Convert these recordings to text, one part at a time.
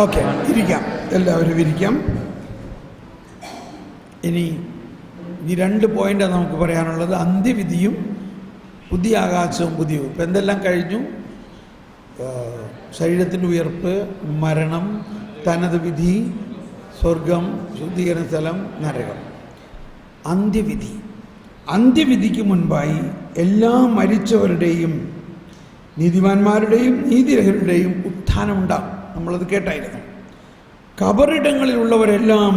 Okay, ഇരിക്കാം, എല്ലാവരും ഇരിക്കാം. ഇനി ഈ 2 പോയിൻ്റാണ് നമുക്ക് പറയാനുള്ളത്. അന്ത്യവിധിയും പുതിയ ആകാശവും പുതിയവും. ഇപ്പം എന്തെല്ലാം കഴിഞ്ഞു? ശരീരത്തിൻ്റെ ഉയർപ്പ്, മരണം, തനത് വിധി, സ്വർഗം, ശുദ്ധീകരണ സ്ഥലം, നരകം. അന്ത്യവിധി. അന്ത്യവിധിക്ക് മുൻപായി എല്ലാ മരിച്ചവരുടെയും നീതിമാന്മാരുടെയും നീതിരഹിതരുടെയും ഉത്ഥാനമുണ്ടാകും. നമ്മളത് കേട്ടായിരുന്നു. കബറിടങ്ങളിലുള്ളവരെല്ലാം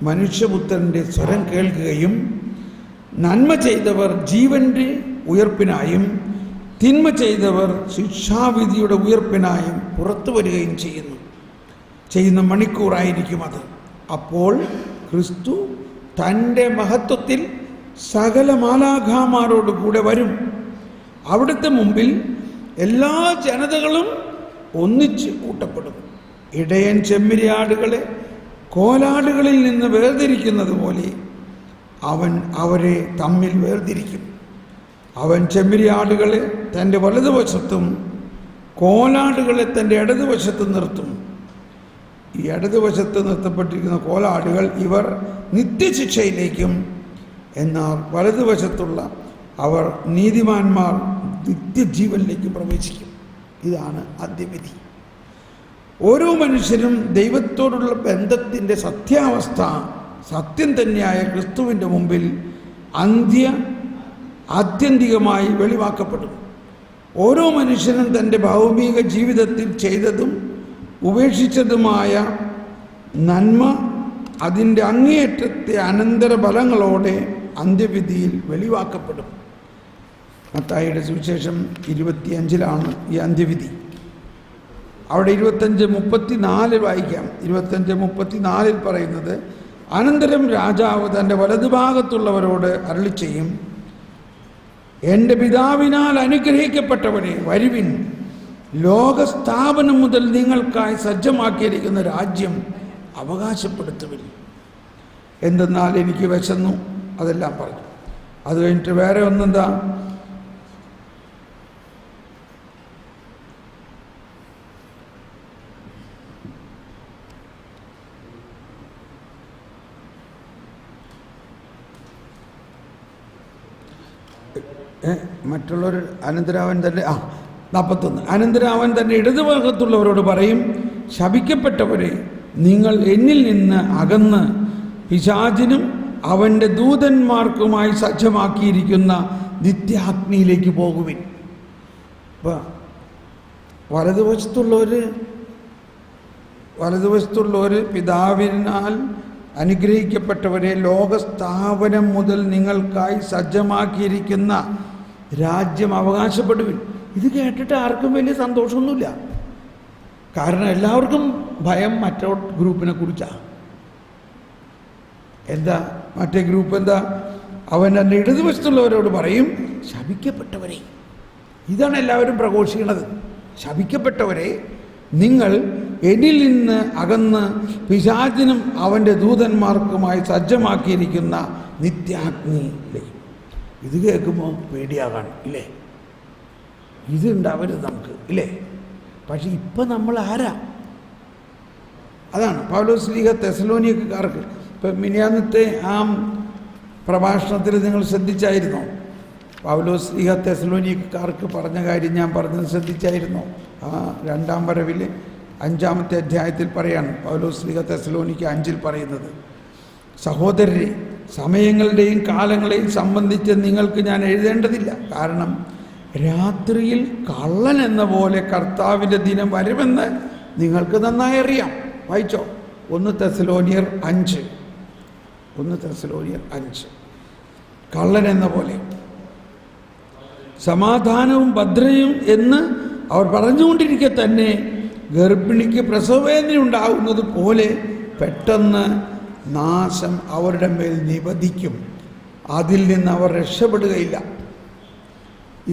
മനുഷ്യപുത്രൻ്റെ സ്വരം കേൾക്കുകയും നന്മ ചെയ്തവർ ജീവൻ്റെ ഉയർപ്പിനായും തിന്മ ചെയ്തവർ ശിക്ഷാവിധിയുടെ ഉയർപ്പിനായും പുറത്തു വരികയും ചെയ്യുന്ന മണിക്കൂറായിരിക്കും അത്. അപ്പോൾ ക്രിസ്തു തൻ്റെ മഹത്വത്തിൽ സകല മാലാഖമാരോട് കൂടെ വരും. അവിടുത്തെ മുമ്പിൽ എല്ലാ ജനതകളും ഒന്നിച്ച് കൂട്ടപ്പെടും. ഇടയൻ ചെമ്മരിയാടുകളെ കോലാടുകളിൽ നിന്ന് വേർതിരിക്കുന്നത് പോലെ അവൻ അവരെ തമ്മിൽ വേർതിരിക്കും. അവൻ ചെമ്മരിയാടുകളെ തൻ്റെ വലതുവശത്തും കോലാടുകളെ തൻ്റെ ഇടതുവശത്തും നിർത്തും. ഈ ഇടതുവശത്ത് നിർത്തപ്പെട്ടിരിക്കുന്ന കോലാടുകൾ ഇവർ നിത്യശിക്ഷയിലേക്കും, എന്നാൽ വലതുവശത്തുള്ള അവർ നീതിമാന്മാർ നിത്യജീവനിലേക്കും പ്രവേശിക്കും. ഇതാണ് അന്ത്യവിധി. ഓരോ മനുഷ്യരും ദൈവത്തോടുള്ള ബന്ധത്തിൻ്റെ സത്യാവസ്ഥ, സത്യം തന്നെയായ ക്രിസ്തുവിൻ്റെ മുമ്പിൽ ആത്യന്തികമായി വെളിവാക്കപ്പെടും. ഓരോ മനുഷ്യനും തൻ്റെ ഭൗമിക ജീവിതത്തിൽ ചെയ്തതും ഉപേക്ഷിച്ചതുമായ നന്മ അതിൻ്റെ അങ്ങേയറ്റത്തെ അനന്തരഫലങ്ങളോടെ അന്ത്യവിധിയിൽ വെളിവാക്കപ്പെടും. മത്തായിയുടെ സുവിശേഷം 25 ഈ അന്ത്യവിധി. അവിടെ 25:34 വായിക്കാം. 25:34 പറയുന്നത്, അനന്തരം രാജാവ് തൻ്റെ വലതുഭാഗത്തുള്ളവരോട് അരുളിച്ചെയ്യും, എൻ്റെ പിതാവിനാൽ അനുഗ്രഹിക്കപ്പെട്ടവരെ വരുവിൻ, ലോകസ്ഥാപനം മുതൽ നിങ്ങൾക്കായി സജ്ജമാക്കിയിരിക്കുന്ന രാജ്യം അവകാശപ്പെടുത്തുവിൻ. എന്തെന്നാൽ എനിക്ക് വിശന്നു. അതെല്ലാം പറഞ്ഞു. അത് കഴിഞ്ഞിട്ട് വേറെ ഒന്നെന്താ? മറ്റുള്ളവർ അനന്തരാവൻ തന്നെ 41. അനന്തരാവൻ തൻ്റെ ഇടതുഭാഗത്തുള്ളവരോട് പറയും, ശപിക്കപ്പെട്ടവരെ, നിങ്ങൾ എന്നിൽ നിന്ന് അകന്ന് പിശാചിനും അവൻ്റെ ദൂതന്മാർക്കുമായി സജ്ജമാക്കിയിരിക്കുന്ന നിത്യാഗ്നിയിലേക്ക് പോകുവിൻ. അപ്പോൾ വലതുവശത്തുള്ളവർ പിതാവിനാൽ അനുഗ്രഹിക്കപ്പെട്ടവരെ, ലോകസ്ഥാപനം മുതൽ നിങ്ങൾക്കായി സജ്ജമാക്കിയിരിക്കുന്ന രാജ്യം അവകാശപ്പെടുവിൻ. ഇത് കേട്ടിട്ട് ആർക്കും വലിയ സന്തോഷമൊന്നുമില്ല. കാരണം എല്ലാവർക്കും ഭയം മറ്റേ ഗ്രൂപ്പിനെ കുറിച്ചാണ്. എന്താ മറ്റേ ഗ്രൂപ്പ്? എന്താ? അവൻ എൻ്റെ ഇടതുവശത്തുള്ളവരോട് പറയും, ശപിക്കപ്പെട്ടവരെ. ഇതാണ് എല്ലാവരും പ്രഘോഷിക്കുന്നത്. ശപിക്കപ്പെട്ടവരെ, നിങ്ങൾ എന്നിൽ നിന്ന് അകന്ന് പിശാചിനും അവൻ്റെ ദൂതന്മാർക്കുമായി സജ്ജമാക്കിയിരിക്കുന്ന നിത്യാഗ്നിയിലേക്ക്. ഇത് കേൾക്കുമ്പോൾ പേടിയാകാണ്, ഇല്ലേ? ഇതുണ്ടാവരുത് നമുക്ക്, ഇല്ലേ? പക്ഷെ ഇപ്പം നമ്മൾ ആരാ? അതാണ് പൗലോസ് ലീഗ തെസലോനിക്കക്കാർക്ക്. ഇപ്പം മിനിയാന്നത്തെ ആ പ്രഭാഷണത്തിൽ നിങ്ങൾ ശ്രദ്ധിച്ചായിരുന്നോ? പൗലോസ് ലീഗ തെസലോനിക്കക്കാർക്ക് പറഞ്ഞ കാര്യം ഞാൻ പറഞ്ഞത് ശ്രദ്ധിച്ചായിരുന്നോ? ആ 2-ാം വരവിൽ 5-ാമത്തെ അധ്യായത്തിൽ പറയാണ് പൗലോസ് ലീഗ തെസലോനിക്ക 5 പറയുന്നത്, സഹോദരരെ, സമയങ്ങളുടെയും കാലങ്ങളെയും സംബന്ധിച്ച് നിങ്ങൾക്ക് ഞാൻ എഴുതേണ്ടതില്ല. കാരണം രാത്രിയിൽ കള്ളൻ എന്ന പോലെ കർത്താവിൻ്റെ ദിനം വരുമെന്ന് നിങ്ങൾക്ക് നന്നായി അറിയാം. വായിച്ചോ? 1 തെസലോനിയർ 5. കള്ളൻ എന്ന പോലെ സമാധാനവും ഭദ്രയും എന്ന് അവർ പറഞ്ഞുകൊണ്ടിരിക്കെ തന്നെ ഗർഭിണിക്ക് പ്രസവവേദന ഉണ്ടാകുന്നത് പോലെ പെട്ടെന്ന് നാശം അവരുടെ മേൽ നിപതിക്കും. അതിൽ നിന്ന് അവർ രക്ഷപ്പെടുകയില്ല.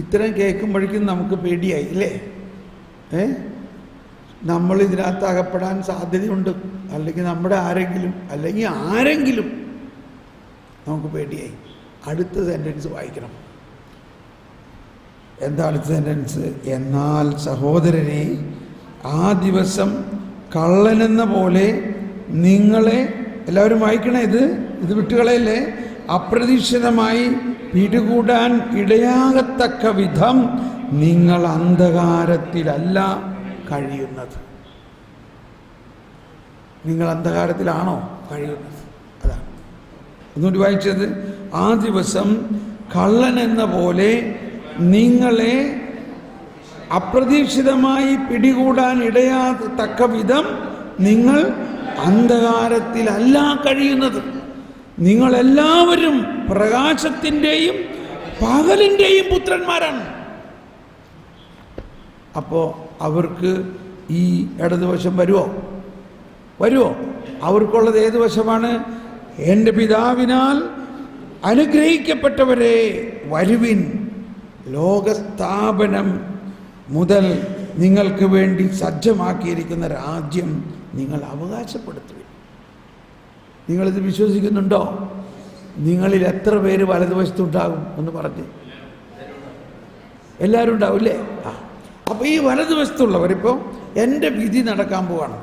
ഇത്തരം കേൾക്കുമ്പോഴേക്കും നമുക്ക് പേടിയായി, ഇല്ലേ? നമ്മൾ ഇതിനകത്ത് അകപ്പെടാൻ സാധ്യതയുണ്ട്. അല്ലെങ്കിൽ നമ്മുടെ ആരെങ്കിലും നമുക്ക് പേടിയായി. അടുത്ത സെൻറ്റൻസ് വായിക്കണം. എന്താണ് സെൻറ്റൻസ്? എന്നാൽ സഹോദരനെ, ആ ദിവസം കള്ളനെന്ന പോലെ നിങ്ങളെ, എല്ലാവരും വായിക്കണേ, ഇത് വിട്ടുകളയല്ലേ, അപ്രതീക്ഷിതമായി പിടികൂടാൻ ഇടയാകത്തക്ക വിധം നിങ്ങൾ അന്ധകാരത്തിലല്ല കഴിയുന്നത്. നിങ്ങൾ അന്ധകാരത്തിലാണോ കഴിയുന്നത്? അതാണ് ഒന്നുകൂടി വായിച്ചത്. ആ ദിവസം കള്ളൻ എന്ന പോലെ നിങ്ങളെ അപ്രതീക്ഷിതമായി പിടികൂടാൻ ഇടയാകത്തക്ക വിധം നിങ്ങൾ അന്ധകാരത്തിലല്ല കഴിയുന്നത്. നിങ്ങളെല്ലാവരും പ്രകാശത്തിൻ്റെയും പകലിൻ്റെയും പുത്രന്മാരാണ്. അപ്പോൾ അവർക്ക് ഈ ഇടതുവശം വരുമോ? അവർക്കുള്ളത് ഏത് വശമാണ്? എൻ്റെ പിതാവിനാൽ അനുഗ്രഹിക്കപ്പെട്ടവരെ വരുവിൻ, ലോകസ്ഥാപനം മുതൽ നിങ്ങൾക്ക് വേണ്ടി സജ്ജമാക്കിയിരിക്കുന്ന രാജ്യം നിങ്ങൾ അവകാശപ്പെടുത്തുവിൻ. നിങ്ങളിത് വിശ്വസിക്കുന്നുണ്ടോ? നിങ്ങളിൽ എത്ര പേര് വലതുവശത്തുണ്ടാകും എന്ന് പറഞ്ഞ്? എല്ലാവരും ഉണ്ടാവില്ലേ? അപ്പോൾ ഈ വലതുവശത്തുള്ളവരിപ്പോൾ എൻ്റെ വിധി നടക്കാൻ പോവാണ്.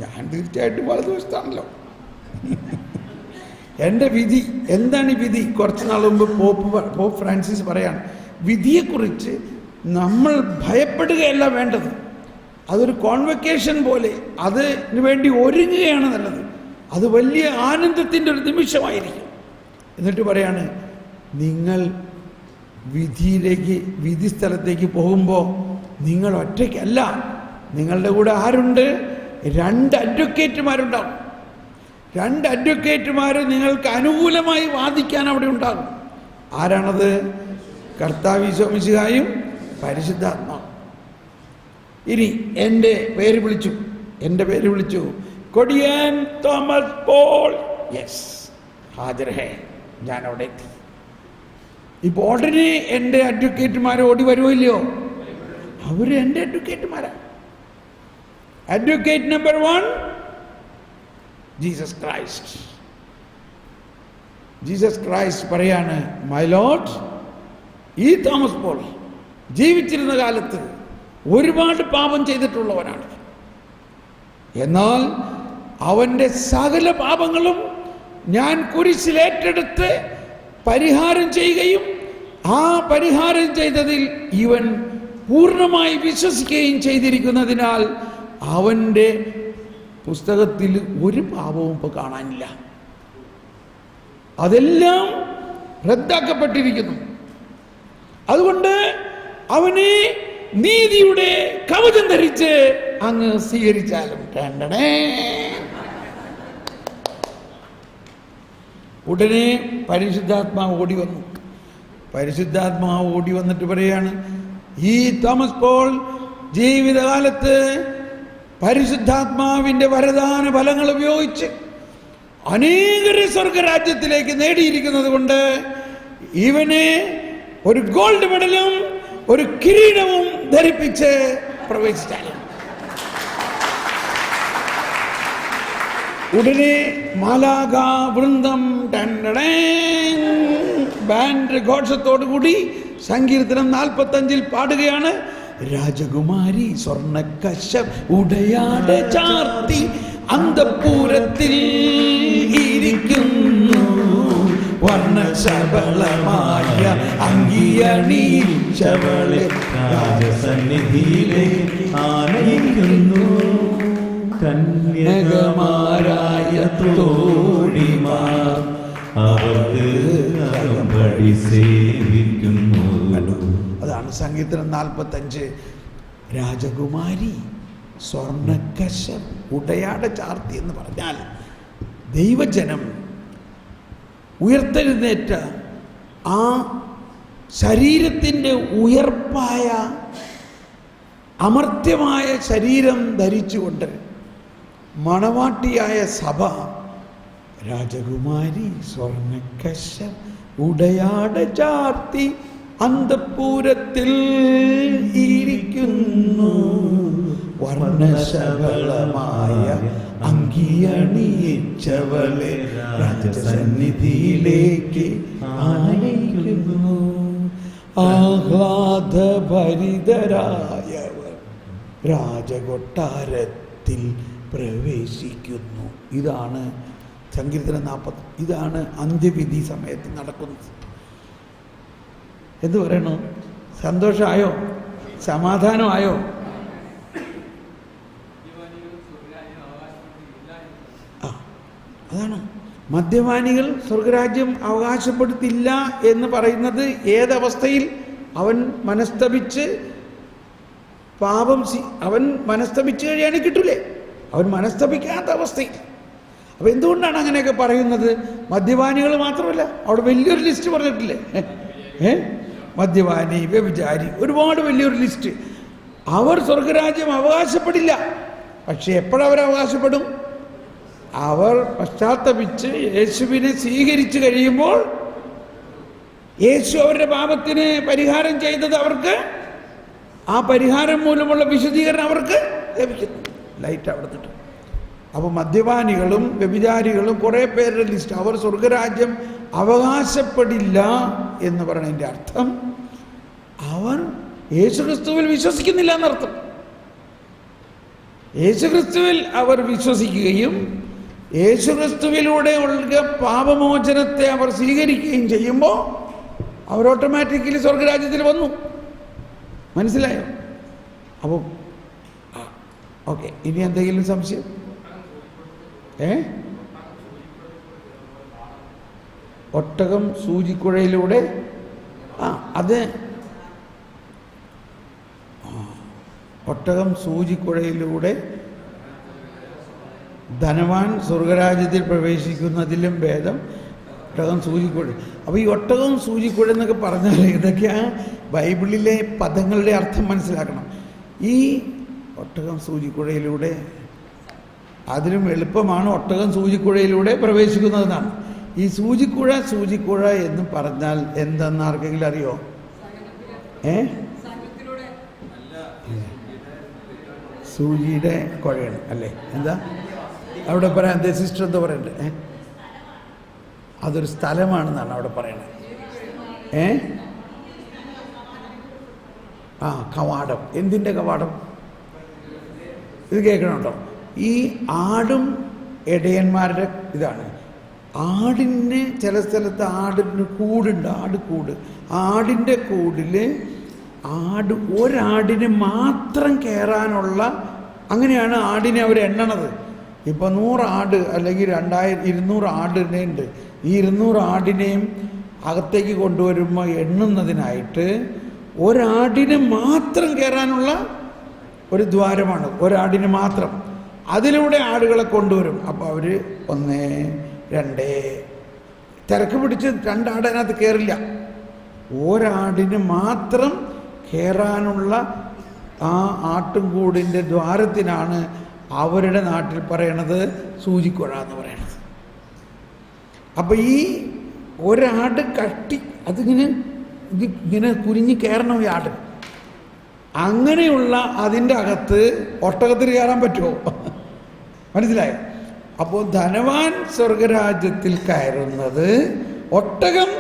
ഞാൻ തീർച്ചയായിട്ടും വലതുവശത്താണല്ലോ. എൻ്റെ വിധി എന്താണ്? ഈ വിധി കുറച്ച് നാൾ മുമ്പ് പോപ്പ് ഫ്രാൻസിസ് പറയാണ്, വിധിയെക്കുറിച്ച് നമ്മൾ ഭയപ്പെടുകയല്ല വേണ്ടത്, അതൊരു കോൺവെക്കേഷൻ പോലെ അതിന് വേണ്ടി ഒരുങ്ങുകയാണ് നല്ലത്. അത് വലിയ ആനന്ദത്തിൻ്റെ ഒരു നിമിഷമായിരിക്കും. എന്നിട്ട് പറയാണ്, നിങ്ങൾ വിധി സ്ഥലത്തേക്ക് പോകുമ്പോൾ നിങ്ങൾ ഒറ്റയ്ക്കല്ല, നിങ്ങളുടെ കൂടെ ആരുണ്ട്? 2 അഡ്വക്കേറ്റുമാരുണ്ടാകും. 2 അഡ്വക്കേറ്റുമാർ നിങ്ങൾക്ക് അനുകൂലമായി വാദിക്കാൻ അവിടെ ഉണ്ടാകും. ആരാണത്? കർത്താവ് ഈശോ മിശിഹായും പരിശുദ്ധാത്മാവും. ഇനി എൻ്റെ പേര് വിളിച്ചു, കൊടിയൻ തോമസ് പോൾ. യെസ്, ഹാജർ ഹേ. ഞാൻ അവിടെ എത്തി. ഇപ്പോൾ ഉടനെ എൻ്റെ അഡ്വക്കേറ്റുമാർ ഓടി വരുമോ ഇല്ലയോ? അവർ എൻ്റെ അഡ്വക്കേറ്റുമാരാണ്. അഡ്വക്കേറ്റ് നമ്പർ 1 ജീസസ് ക്രൈസ്റ്റ് പറയാണ്, മൈ ലോർഡ്, ഈ തോമസ് പോൾ ജീവിച്ചിരുന്ന കാലത്ത് ഒരുപാട് പാപം ചെയ്തിട്ടുള്ളവനാണ്. എന്നാൽ അവൻ്റെ സകല പാപങ്ങളും ഞാൻ കുരിശിൽ ഏറ്റെടുത്ത് പരിഹാരം ചെയ്യുകയും ആ പരിഹാരം ചെയ്തതിൽ ഇവൻ പൂർണ്ണമായി വിശ്വസിക്കുകയും ചെയ്തിരിക്കുന്നതിനാൽ അവൻ്റെ പുസ്തകത്തിൽ ഒരു പാപവും ഇപ്പോൾ കാണാനില്ല. അതെല്ലാം റദ്ദാക്കപ്പെട്ടിരിക്കുന്നു. അതുകൊണ്ട് അവനെ നീതിയുടെ കവചം ധരിച്ച് അങ്ങ് സ്വീകരിച്ചാലും. ഉടനെ പരിശുദ്ധാത്മാവ് ഓടി വന്നിട്ട് പറയാണ്, ഈ തോമസ് പോൾ ജീവിതകാലത്ത് പരിശുദ്ധാത്മാവിൻ്റെ വരദാന ഫലങ്ങൾ ഉപയോഗിച്ച് അനേകരെ സ്വർഗരാജ്യത്തിലേക്ക് നേടിയിരിക്കുന്നത് കൊണ്ട് ഇവനെ ഒരു ഗോൾഡ് മെഡലും ഒരു കിരീടവും ധരിപ്പിച്ച് പ്രവേശിച്ചാലും. ഉടനെ മാലാഖ വൃന്ദം ബാൻഡ് ഘോഷത്തോടുകൂടി സങ്കീർത്തനം 45 പാടുകയാണ്, രാജകുമാരി സ്വർണ്ണക്കശം ഉടയാട ചാർത്തി അന്തഃപുരത്തിൽ ഇരിക്കുന്നു, വർണ്ണശബളമായ അങ്കിയണിയിച്ചവളെ രാജസന്നിധിയിലെ ആനയിക്കുന്നു, കന്യകമാരായ തോഴിമാർ അവർക്ക് അകമ്പടി സേവിക്കുന്നു. അതാണ് സങ്കീർത്തനം 45. രാജകുമാരി സ്വർണ്ണക്കശം ഉടയാട ചാർത്തി എന്ന് പറഞ്ഞാൽ ദൈവജനം ഉയർത്തെഴുന്നേറ്റ ആ ശരീരത്തിൻ്റെ ഉയർപ്പായ അമർത്യമായ ശരീരം ധരിച്ചുകൊണ്ട് മണവാട്ടിയായ സഭ രാജകുമാരി സ്വർണ്ണക്കശം ഉടയാട ചാർത്തി അന്തഃപുരത്തിൽ ഇരിക്കുന്നു, വർണ്ണശബളമായ അങ്കിയണിയിച്ചവളെ രാജസന്നിധിയിലേക്ക് ആനയിക്കുന്നു, ആഹ്ലാദഭരിതരായവർ രാജകൊട്ടാരത്തിൽ പ്രവേശിക്കുന്നു. ഇതാണ് സങ്കീർത്തനം 40. ഇതാണ് അന്ത്യവിധി സമയത്ത് നടക്കുന്നത്. എന്തു പറയണു? സന്തോഷമായോ? സമാധാനമായോ? അതാണ് മദ്യപാനികൾ സ്വർഗരാജ്യം അവകാശപ്പെടുത്തില്ല എന്ന് പറയുന്നത്. ഏതവസ്ഥയിൽ? അവൻ മനസ്തപിച്ച് അവൻ മനസ്തപിച്ച് കഴിയാണെങ്കിൽ കിട്ടൂലേ? അവൻ മനസ്തപിക്കാത്ത അവസ്ഥയിൽ. അപ്പം എന്തുകൊണ്ടാണ് അങ്ങനെയൊക്കെ പറയുന്നത്? മദ്യപാനികൾ മാത്രമല്ല, അവിടെ വലിയൊരു ലിസ്റ്റ് പറഞ്ഞിട്ടില്ലേ? മദ്യപാനി, വ്യഭിചാരി, ഒരുപാട് വലിയൊരു ലിസ്റ്റ്. അവർ സ്വർഗരാജ്യം അവകാശപ്പെടില്ല. പക്ഷെ എപ്പോഴവർ അവകാശപ്പെടും? അവർ പശ്ചാത്തപിച്ച് യേശുവിനെ സ്വീകരിച്ചു കഴിയുമ്പോൾ യേശു അവരുടെ പാപത്തിന് പരിഹാരം ചെയ്തത് അവർക്ക്, ആ പരിഹാരം മൂലമുള്ള വിശദീകരണം അവർക്ക് ലഭിക്കുന്നു. ലൈറ്റ് അവിടെ നിന്നിട്ട്. അപ്പോൾ മദ്യപാനികളും വ്യഭിചാരികളും കുറേ പേരുടെ ലിസ്റ്റ്. അവർ സ്വർഗരാജ്യം അവകാശപ്പെടില്ല എന്ന് പറയുന്നതിൻ്റെ അർത്ഥം അവർ യേശുക്രിസ്തുവിൽ വിശ്വസിക്കുന്നില്ല എന്നർത്ഥം. യേശുക്രിസ്തുവിൽ അവർ വിശ്വസിക്കുകയും യേശുക്രിസ്തുവിലൂടെ ഉള്ള പാപമോചനത്തെ അവർ സ്വീകരിക്കുകയും ചെയ്യുമ്പോൾ അവർ ഓട്ടോമാറ്റിക്കലി സ്വർഗരാജ്യത്തിൽ വന്നു. മനസ്സിലായോ? അപ്പോൾ ഓക്കെ, ഇനി എന്തെങ്കിലും സംശയം? ഒട്ടകം സൂചിക്കുഴയിലൂടെ ഒട്ടകം സൂചിക്കുഴയിലൂടെ ധനവാൻ സ്വർഗരാജ്യത്തിൽ പ്രവേശിക്കുന്നതിലും ഭേദം ഒട്ടകം സൂചിക്കുഴ. അപ്പോൾ ഈ ഒട്ടകം സൂചിക്കുഴ എന്നൊക്കെ പറഞ്ഞാൽ ഇതൊക്കെയാ ബൈബിളിലെ പദങ്ങളുടെ അർത്ഥം മനസ്സിലാക്കണം. ഈ ഒട്ടകം സൂചിക്കുഴയിലൂടെ, അതിലും എളുപ്പമാണ് ഒട്ടകം സൂചിക്കുഴയിലൂടെ പ്രവേശിക്കുന്നതെന്നാണ്. ഈ സൂചിക്കുഴ എന്ന് പറഞ്ഞാൽ എന്തെന്ന് ആർക്കെങ്കിലും അറിയോ? സൂചിയുടെ കുഴയാണ് അല്ലേ? എന്താ അവിടെ പറയാൻ സിസ്റ്റർ എന്താ പറയണ്ടേ? അതൊരു സ്ഥലമാണെന്നാണ് അവിടെ പറയണത്. കവാടം. എന്തിൻ്റെ കവാടം? ഇത് കേൾക്കണം കേട്ടോ. ഈ ആടും ഇടയന്മാരുടെ ഇതാണ്. ആടിന് ചില സ്ഥലത്ത് ആടിന് കൂടുണ്ട്, ആടുകൂട്. ആടിൻ്റെ കൂടിൽ ഒരാടിന് മാത്രം കയറാനുള്ള, അങ്ങനെയാണ് ആടിനെ അവർ എണ്ണണത്. ഇപ്പോൾ 100 ആട് അല്ലെങ്കിൽ 200 ആടിനെ ഉണ്ട്. ഈ 200 ആടിനെയും അകത്തേക്ക് കൊണ്ടുവരുമ്പോൾ എണ്ണുന്നതിനായിട്ട് ഒരാടിന് മാത്രം കയറാനുള്ള ഒരു ദ്വാരമാണ്, ഒരാടിന് മാത്രം. അതിലൂടെ ആടുകളെ കൊണ്ടുവരും. അപ്പോൾ അവർ 1, 2 തിരക്ക് പിടിച്ച് 2 ആട് അതിനകത്ത് കയറില്ല. ഒരാടിന് മാത്രം കയറാനുള്ള ആ ആട്ടുംകൂടിൻ്റെ ദ്വാരത്തിനാണ് അവരുടെ നാട്ടിൽ പറയണത് സൂചിക്കുഴ എന്ന് പറയണത്. അപ്പം ഈ ഒരാട് ഇങ്ങനെ കുനിഞ്ഞ് കയറണം ഈ ആട്. അങ്ങനെയുള്ള അതിൻ്റെ അകത്ത് ഒട്ടകത്തിന് കയറാൻ പറ്റുമോ? മനസ്സിലായോ? അപ്പോൾ ധനവാൻ സ്വർഗരാജ്യത്തിൽ കയറുന്നത് ഒട്ടകം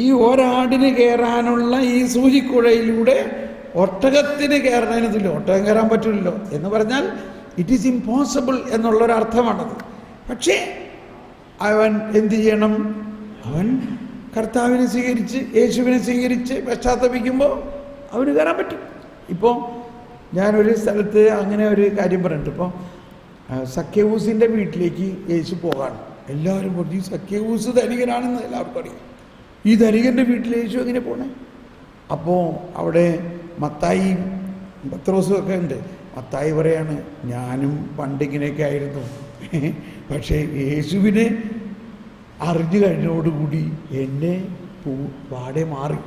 ഈ ഒരാടിന് കയറാനുള്ള ഈ സൂചിക്കുഴയിലൂടെ ഒട്ടകത്തിന് കയറുന്നതിനില്ല. ഒട്ടകം കയറാൻ പറ്റില്ലല്ലോ എന്ന് പറഞ്ഞാൽ ഇറ്റ് ഈസ് ഇമ്പോസിബിൾ എന്നുള്ളൊരർത്ഥമാണത്. പക്ഷേ അവൻ എന്തു ചെയ്യണം? അവൻ കർത്താവിനെ സ്വീകരിച്ച് യേശുവിനെ സ്വീകരിച്ച് പശ്ചാത്തപിക്കുമ്പോൾ അവന് കയറാൻ പറ്റും. ഇപ്പോൾ ഞാനൊരു സ്ഥലത്ത് അങ്ങനെ ഒരു കാര്യം പറഞ്ഞിട്ട്, ഇപ്പോൾ സഖ്യവൂസിൻ്റെ വീട്ടിലേക്ക് യേശു പോകാണ്. എല്ലാവരും പറഞ്ഞു ഈ സഖ്യവൂസ് ധനികനാണെന്ന് എല്ലാവർക്കും അറിയാം. ഈ ധനികൻ്റെ വീട്ടിൽ യേശു എങ്ങനെ പോണേ? അപ്പോൾ അവിടെ മത്തായിയും പത്രോസും ഒക്കെ ഉണ്ട്. മത്തായി പറയാണ്, ഞാനും പണ്ടിങ്ങനെയൊക്കെ ആയിരുന്നു, പക്ഷേ യേശുവിനെ അറിഞ്ഞു കഴിഞ്ഞോടുകൂടി എന്നെ പാടെ മാറി.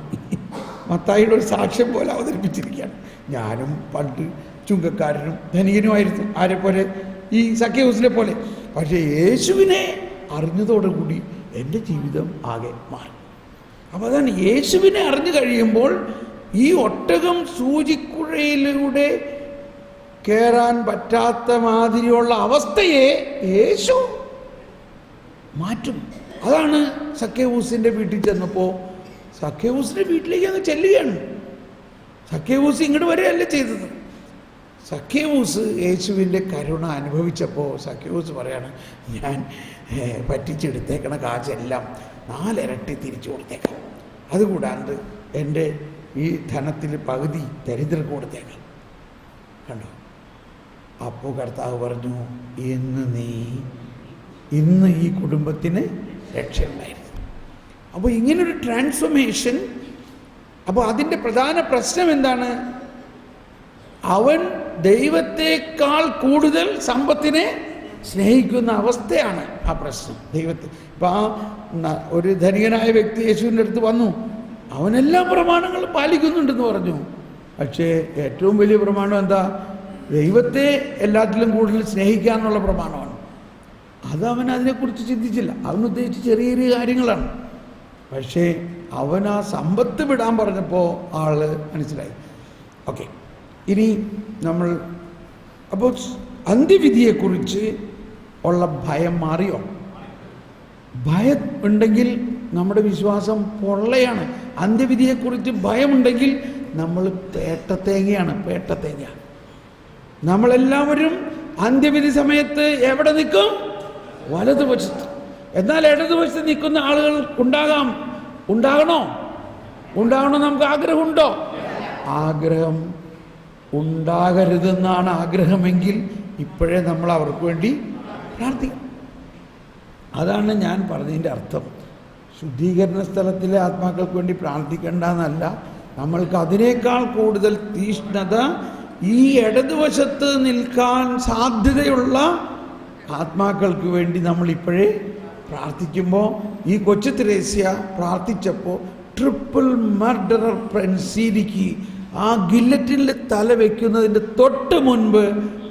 മത്തായിയുടെ ഒരു സാക്ഷ്യം പോലെ അവതരിപ്പിച്ചിരിക്കുകയാണ്. ഞാനും പണ്ട് ചുങ്കക്കാരനും ധനികനുമായിരുന്നു, ആരെപ്പോലെ? ഈ സഖ്യവൂസിനെ പോലെ. പക്ഷേ യേശുവിനെ അറിഞ്ഞതോടുകൂടി എൻ്റെ ജീവിതം ആകെ മാറി. അപ്പോൾ അതാണ്, യേശുവിനെ അറിഞ്ഞു കഴിയുമ്പോൾ ഈ ഒട്ടകം സൂചിക്കുഴയിലൂടെ കയറാൻ പറ്റാത്ത മാതിരിയുള്ള അവസ്ഥയെ യേശു മാറ്റും. അതാണ് സഖ്യവൂസിൻ്റെ വീട്ടിൽ ചെന്നപ്പോൾ സഖ്യവൂസിൻ്റെ വീട്ടിലേക്ക് അങ്ങ് ചെല്ലുകയാണ്. സഖ്യവൂസ് ഇങ്ങോട്ട് വരികയല്ല ചെയ്തത്. സഖ്യവൂസ് യേശുവിൻ്റെ കരുണ അനുഭവിച്ചപ്പോൾ സഖ്യവൂസ് പറയാണ്, ഞാൻ പറ്റിച്ചെടുത്തേക്കണ കാശെല്ലാം 4 ഇരട്ടി തിരിച്ചു കൊടുത്തേക്കാം, അതുകൂടാണ്ട് എൻ്റെ ഈ ധനത്തിൽ പകുതി ദരിദ്രർക്ക് കൊടുത്തേക്കാം. കണ്ടോ? അപ്പോൾ കർത്താവ് പറഞ്ഞു, ഇന്ന് ഈ കുടുംബത്തിന് രക്ഷയുണ്ടായിരുന്നു. അപ്പോൾ ഇങ്ങനൊരു ട്രാൻസ്ഫോർമേഷൻ. അപ്പോൾ അതിൻ്റെ പ്രധാന പ്രശ്നം എന്താണ്? അവൻ ദൈവത്തെക്കാൾ കൂടുതൽ സമ്പത്തിനെ സ്നേഹിക്കുന്ന അവസ്ഥയാണ് ആ പ്രശ്നം. ദൈവത്തെ ഇപ്പം ഒരു ധനികനായ വ്യക്തി യേശുവിൻ്റെ അടുത്ത് വന്നു, അവനെല്ലാ പ്രമാണങ്ങളും പാലിക്കുന്നുണ്ടെന്ന് പറഞ്ഞു. പക്ഷേ ഏറ്റവും വലിയ പ്രമാണം എന്താ? ദൈവത്തെ എല്ലാത്തിലും കൂടുതൽ സ്നേഹിക്കുക എന്നുള്ള പ്രമാണമാണ്. അതവൻ അതിനെക്കുറിച്ച് ചിന്തിച്ചില്ല. അവൻ ഉദ്ദേശിച്ച് ചെറിയ ചെറിയ കാര്യങ്ങളാണ്. പക്ഷേ അവൻ ആ സമ്പത്ത് വിടാൻ പറഞ്ഞപ്പോൾ ആള് മനസ്സിലായി. ഓക്കെ, ഇനി നമ്മൾ അപ്പോൾ അന്ത്യവിധിയെക്കുറിച്ച് ഉള്ള ഭയം മാറിയോ? ഭയം ഉണ്ടെങ്കിൽ നമ്മുടെ വിശ്വാസം പൊള്ളയാണ്. അന്ത്യവിധിയെക്കുറിച്ച് ഭയമുണ്ടെങ്കിൽ നമ്മൾ പേട്ടത്തേങ്ങയാണ്. നമ്മളെല്ലാവരും അന്ത്യവിധി സമയത്ത് എവിടെ നിൽക്കും? വലതുവശത്ത്. എന്നാൽ ഇടതുവശത്ത് നിൽക്കുന്ന ആളുകൾ ഉണ്ടാകണോ? നമുക്ക് ആഗ്രഹമുണ്ടോ? ആഗ്രഹം ഉണ്ടാകരുതെന്നാണ് ആഗ്രഹമെങ്കിൽ ഇപ്പോഴേ നമ്മൾ അവർക്ക് വേണ്ടി പ്രാർത്ഥിക്കും. അതാണ് ഞാൻ പറഞ്ഞതിൻ്റെ അർത്ഥം. ശുദ്ധീകരണ സ്ഥലത്തിലെ ആത്മാക്കൾക്ക് വേണ്ടി പ്രാർത്ഥിക്കേണ്ടെന്നല്ല, നമ്മൾക്ക് അതിനേക്കാൾ കൂടുതൽ തീഷ്ണത ഈ ഇടതുവശത്ത് നിൽക്കാൻ സാധ്യതയുള്ള ആത്മാക്കൾക്ക് വേണ്ടി നമ്മൾ ഇപ്പോഴേ പ്രാർത്ഥിക്കുമ്പോൾ, ഈ കൊച്ചു ത്രേസ്യ പ്രാർത്ഥിച്ചപ്പോൾ ട്രിപ്പിൾ മർഡറർ പ്രിൻസിക്ക് ആ ഗില്ലറ്റിൽ തല വയ്ക്കുന്നതിൻ്റെ തൊട്ട് മുൻപ്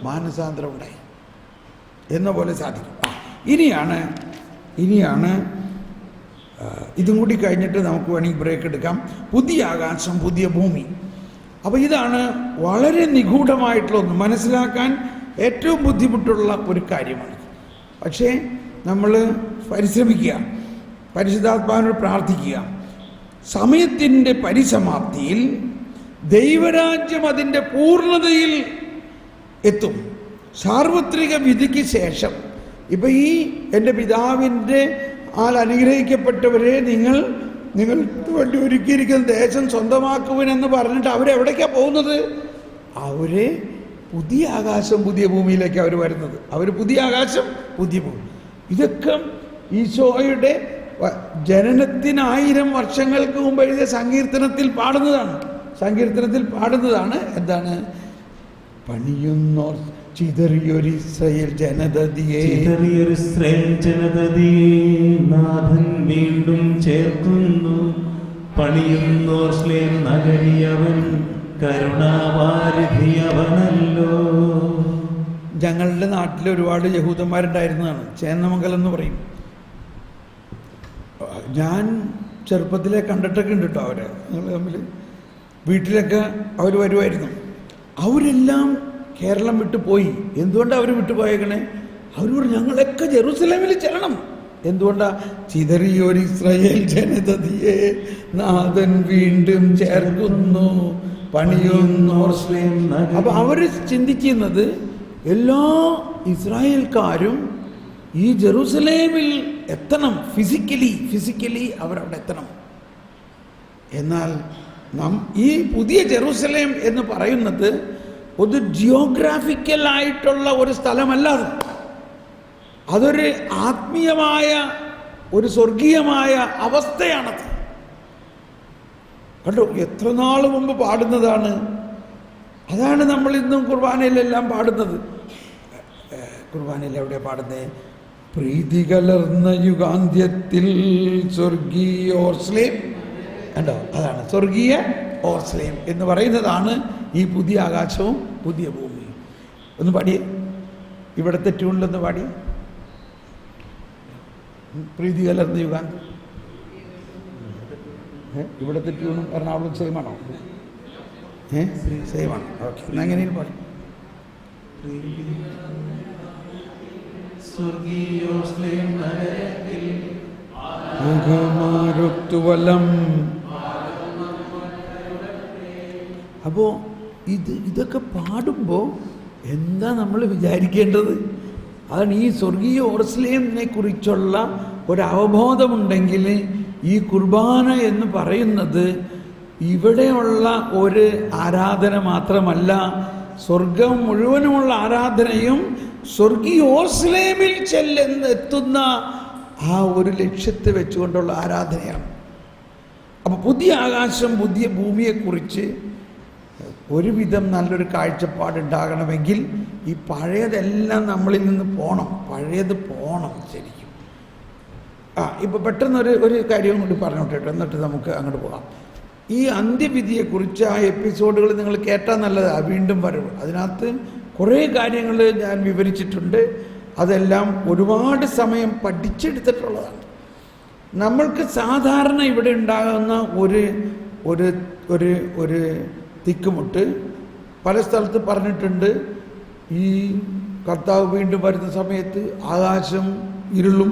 മാനസാന്തരം ഉണ്ടായി എന്ന പോലെ സാധിക്കും. ഇനിയാണ് ഇതും കൂടി കഴിഞ്ഞിട്ട് നമുക്ക് വേണമെങ്കിൽ ബ്രേക്ക് എടുക്കാം. പുതിയ ആകാശം, പുതിയ ഭൂമി. അപ്പോൾ ഇതാണ് വളരെ നിഗൂഢമായിട്ടുള്ള ഒന്ന്, മനസ്സിലാക്കാൻ ഏറ്റവും ബുദ്ധിമുട്ടുള്ള ഒരു കാര്യമാണ്. പക്ഷേ നമ്മൾ പരിശ്രമിക്കുക, പരിശുദ്ധാത്മാവിനോട് പ്രാർത്ഥിക്കുക. സമയത്തിൻ്റെ പരിസമാപ്തിയിൽ ദൈവരാജ്യം അതിൻ്റെ പൂർണ്ണതയിൽ എത്തും. സാർവത്രിക വിധിക്ക് ശേഷം ഇപ്പം ഈ എൻ്റെ പിതാവിൻ്റെ അനുഗ്രഹിക്കപ്പെട്ടവരെ നിങ്ങൾക്ക് വേണ്ടി ഒരുക്കിയിരിക്കുന്ന ദേശം സ്വന്തമാക്കുവനെന്ന് പറഞ്ഞിട്ട് അവരെവിടേക്കാണ് പോകുന്നത്? അവരെ പുതിയ ആകാശം പുതിയ ഭൂമിയിലേക്ക് അവർ വരുന്നത്. അവർ പുതിയ ആകാശം പുതിയ ഭൂമി. ഇതൊക്കെ ഈശോയുടെ ജനനത്തിന് 1000 വർഷങ്ങൾക്ക് മുമ്പ് എഴുതിയ സങ്കീർത്തനത്തിൽ പാടുന്നതാണ്. എന്താണ്? പണിയുന്നോർ ചിതറിയൊരു ഇസ്രായേൽ ജനതതിയെ നാഥൻ വീണ്ടും ചേർക്കുന്നു. പണിയുന്നോർ ശ്ലേം നഗരിയവൻ കരുണാവാരിധിയവനല്ലോ. ഞങ്ങളുടെ നാട്ടിൽ ഒരുപാട് യഹൂദന്മാരുണ്ടായിരുന്നതാണ്. ചേന്നമംഗലം എന്ന് പറയും. ഞാൻ ചെറുപ്പത്തിലെ കണ്ടിട്ടൊക്കെ ഉണ്ട് കേട്ടോ. അവരെ നിങ്ങൾ തമ്മിൽ വീട്ടിലൊക്കെ അവർ വരുമായിരുന്നു. അവരെല്ലാം കേരളം വിട്ടു പോയി. എന്തുകൊണ്ടാണ് അവർ വിട്ടുപോയേക്കണേ? അവർ പറഞ്ഞു, ഞങ്ങളൊക്കെ ജെറൂസലേമിൽ ചെല്ലണം. എന്തുകൊണ്ടാണ്? ചിതറിയൊരു ഇസ്രായേൽ ജനതയെ നാഥൻ വീണ്ടും ചേർക്കുന്നു, പണിയുന്നോർ ശ്ലേം. അപ്പൊ അവർ ചിന്തിക്കുന്നത് എല്ലാ ഇസ്രായേൽക്കാരും ഈ ജെറൂസലേമിൽ എത്തണം. ഫിസിക്കലി അവരവിടെ എത്തണം. എന്നാൽ ഈ പുതിയ ജെറൂസലേം എന്ന് പറയുന്നത് ഒരു ജിയോഗ്രാഫിക്കലായിട്ടുള്ള ഒരു സ്ഥലമല്ല. അതൊരു ആത്മീയമായ ഒരു സ്വർഗീയമായ അവസ്ഥയാണത്. കണ്ടോ, എത്ര നാൾ മുമ്പ് പാടുന്നതാണ്. അതാണ് നമ്മൾ ഇന്നും കുർബാനയിലെല്ലാം പാടുന്നത്. കുർബാനയിൽ എവിടെ പാടുന്നത്? പ്രീതി കലർന്ന യുഗാന്ത്യത്തിൽ സ്വർഗീയ ഓർസ്ലേം. കണ്ടോ, അതാണ് സ്വർഗീയ ഓർസ്ലേം എന്ന് പറയുന്നതാണ് ഈ പുതിയ ആകാശവും പുതിയ ഭൂമിയും. ഒന്ന് പാടിയേ, ഇവിടുത്തെ ട്യൂണിലൊന്ന് പാടിയേ. പ്രീതി കലർന്ന യുഗാന്ത്യം. ഇവിടുത്തെ ട്യൂണും എറണാകുളം സെയിമാണോ? സെയിമാണ്. ഓക്കെ, എന്നാൽ എങ്ങനെയും പാടി. അകമാരുത്തുവലം അപ്പോൾ ഇതൊക്കെ പാടുമ്പോൾ എന്താ നമ്മൾ വിചാരിക്കേണ്ടത്? അതാണ് ഈ സ്വർഗീയ ഓർസ്ലേമിനെ കുറിച്ചുള്ള ഒരവബോധമുണ്ടെങ്കിൽ ഈ കുർബാന എന്ന് പറയുന്നത് ഇവിടെയുള്ള ഒരു ആരാധന മാത്രമല്ല, സ്വർഗം മുഴുവനുമുള്ള ആരാധനയും സ്വർഗീയ ഓർസ്ലേമിൽ എത്തുന്ന ആ ഒരു ലക്ഷ്യത്തെ വെച്ചുകൊണ്ടുള്ള ആരാധനയാണ്. അപ്പോൾ പുതിയ ആകാശം പുതിയ ഭൂമിയെക്കുറിച്ച് ഒരുവിധം നല്ലൊരു കാഴ്ചപ്പാടുണ്ടാകണമെങ്കിൽ ഈ പഴയതെല്ലാം നമ്മളിൽ നിന്ന് പോകണം, പഴയത് പോകണം ശരിക്കും. ഇപ്പോൾ പെട്ടെന്നൊരു കാര്യം കൂടി പറഞ്ഞോട്ടെ, എന്നിട്ട് നമുക്ക് അങ്ങോട്ട് പോകാം. ഈ അന്ത്യവിധിയെക്കുറിച്ച് ആ എപ്പിസോഡുകൾ നിങ്ങൾ കേട്ടാൽ നല്ലതാണ്, വീണ്ടും വരും. അതിനകത്ത് കുറേ കാര്യങ്ങൾ ഞാൻ വിവരിച്ചിട്ടുണ്ട്. അതെല്ലാം ഒരുപാട് സമയം പഠിച്ചെടുത്തിട്ടുള്ളതാണ്. നമ്മൾക്ക് സാധാരണ ഇവിടെ ഉണ്ടാകുന്ന ഒരു തിക്കുമുട്ട് പല സ്ഥലത്ത് പറഞ്ഞിട്ടുണ്ട്. ഈ കർത്താവ് വീണ്ടും വരുന്ന സമയത്ത് ആകാശം ഇരുളും,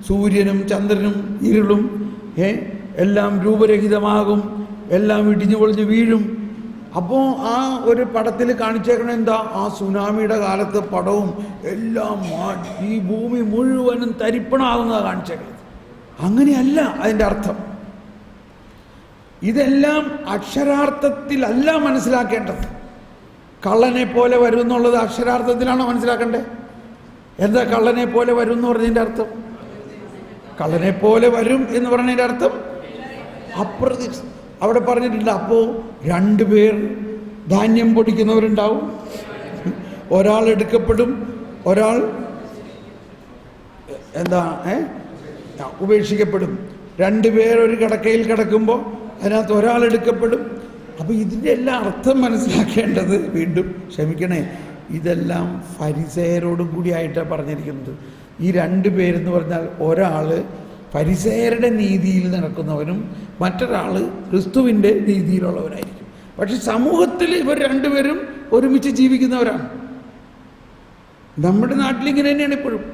സൂര്യനും ചന്ദ്രനും ഇരുളും, എല്ലാം രൂപരഹിതമാകും, എല്ലാം ഇടിഞ്ഞു പൊളിഞ്ഞ് വീഴും. അപ്പോൾ ആ ഒരു പടത്തിൽ കാണിച്ചേക്കണ എന്താ? ആ സുനാമിയുടെ കാലത്തെ പടവും എല്ലാം ഈ ഭൂമി മുഴുവനും തരിപ്പണമാകുന്നതാണ് കാണിച്ചേക്കുന്നത്. അങ്ങനെയല്ല അതിൻ്റെ അർത്ഥം. ഇതെല്ലാം അക്ഷരാർത്ഥത്തിലല്ല മനസ്സിലാക്കേണ്ടത്. കള്ളനെ പോലെ വരും എന്നുള്ളത് അക്ഷരാർത്ഥത്തിലാണോ മനസ്സിലാക്കേണ്ടത്? എന്താ കള്ളനെ പോലെ വരും എന്ന് പറഞ്ഞതിൻ്റെ അർത്ഥം? കള്ളനെ പോലെ വരും എന്ന് പറഞ്ഞതിൻ്റെ അർത്ഥം അപ്രതീക്ഷ. അവിടെ പറഞ്ഞിട്ടുണ്ട്. അപ്പോൾ 2 പേർ ധാന്യം പൊടിക്കുന്നവരുണ്ടാവും, ഒരാൾ എടുക്കപ്പെടും, ഒരാൾ ഉപേക്ഷിക്കപ്പെടും. 2 പേർ ഒരു കിടക്കയിൽ കിടക്കുമ്പോൾ അതിനകത്ത് ഒരാൾ എടുക്കപ്പെടും. അപ്പോൾ ഇതിൻ്റെ എല്ലാം അർത്ഥം മനസ്സിലാക്കേണ്ടത്, വീണ്ടും ക്ഷമിക്കണേ, ഇതെല്ലാം ഫരിസേയരോടും കൂടിയായിട്ടാണ് പറഞ്ഞിരിക്കുന്നത്. ഈ 2 പേരെന്ന് പറഞ്ഞാൽ ഒരാൾ ഫരിസേയരുടെ നീതിയിൽ നടക്കുന്നവനും മറ്റൊരാൾ ക്രിസ്തുവിൻ്റെ നീതിയിലുള്ളവരായിരിക്കും. പക്ഷെ സമൂഹത്തിൽ ഇവർ 2 പേരും ഒരുമിച്ച് ജീവിക്കുന്നവരാണ്. നമ്മുടെ നാട്ടിലിങ്ങനെ തന്നെയാണ് ഇപ്പോഴും.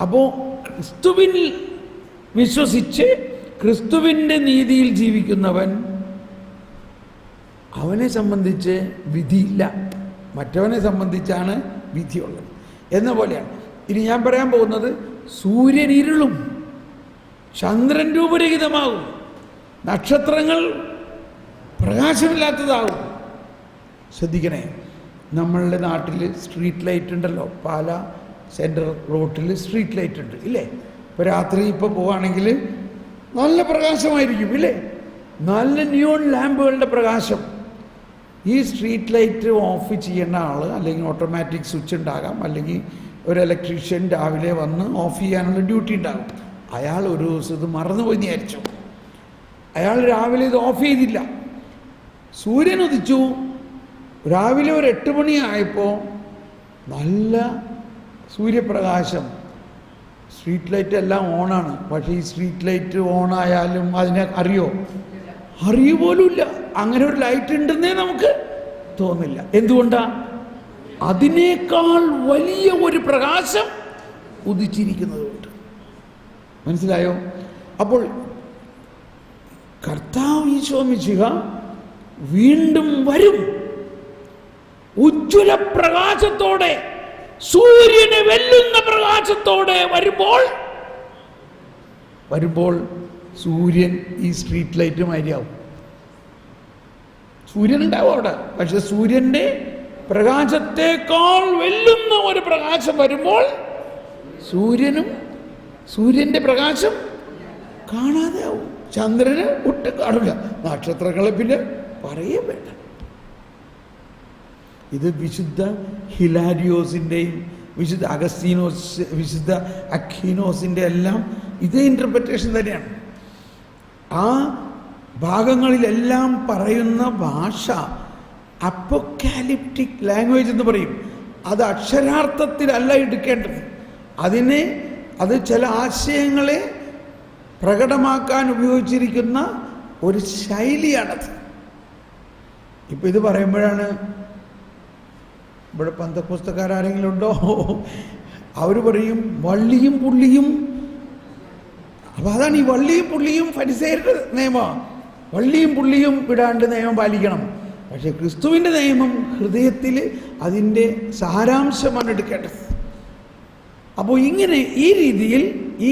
അപ്പോൾ ക്രിസ്തുവിൽ വിശ്വസിച്ച് ക്രിസ്തുവിൻ്റെ നീതിയിൽ ജീവിക്കുന്നവൻ, അവനെ സംബന്ധിച്ച് വിധിയില്ല, മറ്റവനെ സംബന്ധിച്ചാണ് വിധിയുള്ളത് എന്ന പോലെയാണ്. ഇനി ഞാൻ പറയാൻ പോകുന്നത്, സൂര്യൻ ഇരുളും, ചന്ദ്രൻ രൂപരഹിതമാകും, നക്ഷത്രങ്ങൾ പ്രകാശമില്ലാത്തതാകും. ശ്രദ്ധിക്കണേ, നമ്മളുടെ നാട്ടിൽ സ്ട്രീറ്റ് ലൈറ്റ് ഉണ്ടല്ലോ, പാല സെൻട്രൽ റോട്ടിൽ സ്ട്രീറ്റ് ലൈറ്റ് ഉണ്ട് ഇല്ലേ? ഇപ്പോൾ രാത്രി ഇപ്പോൾ പോവുകയാണെങ്കിൽ നല്ല പ്രകാശമായിരിക്കും ഇല്ലേ? നല്ല നിയോൺ ലാമ്പുകളുടെ പ്രകാശം. ഈ സ്ട്രീറ്റ് ലൈറ്റ് ഓഫ് ചെയ്യുന്ന ആൾ, അല്ലെങ്കിൽ ഓട്ടോമാറ്റിക് സ്വിച്ച് ഉണ്ടാകാം, അല്ലെങ്കിൽ ഒരു ഇലക്ട്രീഷ്യൻ രാവിലെ വന്ന് ഓഫ് ചെയ്യാനുള്ള ഡ്യൂട്ടി ഉണ്ടാകും. അയാൾ ഒരു ദിവസം ഇത് മറന്നുപോയി വിചാരിച്ചു. അയാൾ രാവിലെ ഇത് ഓഫ് ചെയ്തില്ല. സൂര്യൻ ഉദിച്ചു, രാവിലെ ഒരു 8 മണിയായപ്പോൾ നല്ല സൂര്യപ്രകാശം. സ്ട്രീറ്റ് ലൈറ്റ് എല്ലാം ഓണാണ്. പക്ഷേ ഈ സ്ട്രീറ്റ് ലൈറ്റ് ഓണായാലും അതിനെ അറിയുപോലുമില്ല. അങ്ങനെ ഒരു ലൈറ്റ് ഉണ്ടെന്നേ നമുക്ക് തോന്നില്ല. എന്തുകൊണ്ടാണ്? അതിനേക്കാൾ വലിയ ഒരു പ്രകാശം ഉദിച്ചിരിക്കുന്നത് കൊണ്ട്. മനസ്സിലായോ? അപ്പോൾ കർത്താവ് ഈശോ മിശിഹ വീണ്ടും വരും, ഉജ്ജ്വല പ്രകാശത്തോടെ, സൂര്യനെ വെല്ലുന്ന പ്രകാശത്തോടെ വരുമ്പോൾ സൂര്യൻ ഈ സ്ട്രീറ്റ് ലൈറ്റ് മാതിരിയാവും. സൂര്യൻ ഉണ്ടാവും അവിടെ, പക്ഷെ സൂര്യൻ്റെ പ്രകാശത്തേക്കാൾ വെല്ലുന്ന ഒരു പ്രകാശം വരുമ്പോൾ സൂര്യൻ്റെ പ്രകാശം കാണാതെ ആവും. ചന്ദ്രന് ഒട്ടും കാണില്ല, നക്ഷത്രങ്ങളെ പിന്നെ പറയേ വേണ്ട. ഇത് വിശുദ്ധ ഹിലാരിയോസിൻ്റെയും വിശുദ്ധ വിശുദ്ധ അഖീനോസിൻ്റെ എല്ലാം ഇതേ ഇൻ്റർപ്രിറ്റേഷൻ തന്നെയാണ്. ആ ഭാഗങ്ങളിലെല്ലാം പറയുന്ന ഭാഷ അപ്പോക്കാലിപ്റ്റിക് ലാംഗ്വേജ് എന്ന് പറയും. അത് അക്ഷരാർത്ഥത്തിലല്ല എടുക്കേണ്ടത്. അത് ചില ആശയങ്ങളെ പ്രകടമാക്കാൻ ഉപയോഗിച്ചിരിക്കുന്ന ഒരു ശൈലിയാണത്. ഇപ്പം ഇത് പറയുമ്പോഴാണ്, ഇവിടെ പന്തക്കോസ്തക്കാരെങ്കിലും ഉണ്ടോ? അവർ പറയും വള്ളിയും പുള്ളിയും. അപ്പം അതാണ് ഈ വള്ളിയും പുള്ളിയും ഫരിസേയരുടെ നിയമമാണ്. വള്ളിയും പുള്ളിയും വിടാണ്ട് നിയമം പാലിക്കണം. പക്ഷേ ക്രിസ്തുവിൻ്റെ നിയമം ഹൃദയത്തിൽ അതിൻ്റെ സാരാംശമാണ് എടുക്കേണ്ടത്. അപ്പോൾ ഇങ്ങനെ ഈ രീതിയിൽ